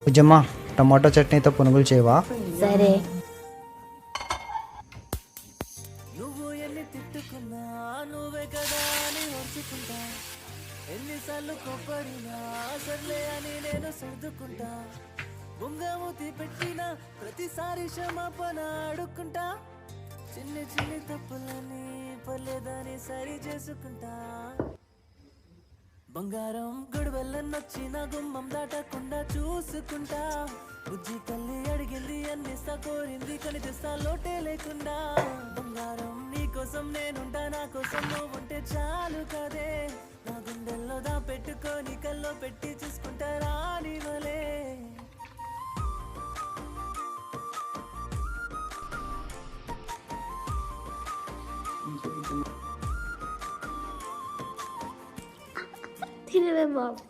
ఉజమ్మా tomato చట్నీతో పునుగులు చేయవా? సరే. నువ్వు ఎన్ని తిట్టుకున్నా నువ్వే కదా అని వచ్చుకుంటా, ఎన్నిసార్లు కొబ్బడినా సర్లే అని నేను సర్దుకుంటా, బొంగమూతి పెట్టిన ప్రతిసారి క్షమాపణ అడుక్కుంటా, చిన్ని చిన్ని తప్పులని పర్లేదని సరి చేసుకుంటా, బంగారం గొడవెల్లన్నొచ్చిన గుమ్మం దాటకుండా చూసుకుంటా, బుజ్జి తల్లి అడిగింది అందిస్తా, కోరింది కనిపిస్తా లోటే లేకుండా, బంగారం నీ కోసం నేనుంటా, నా కోసం నువ్వుంటే చాలు కదే, నా గుండెల్లో దా పెట్టుకొని కల్లో పెట్టి చూసుకుంటా రాని వలే. తినవే బాబు.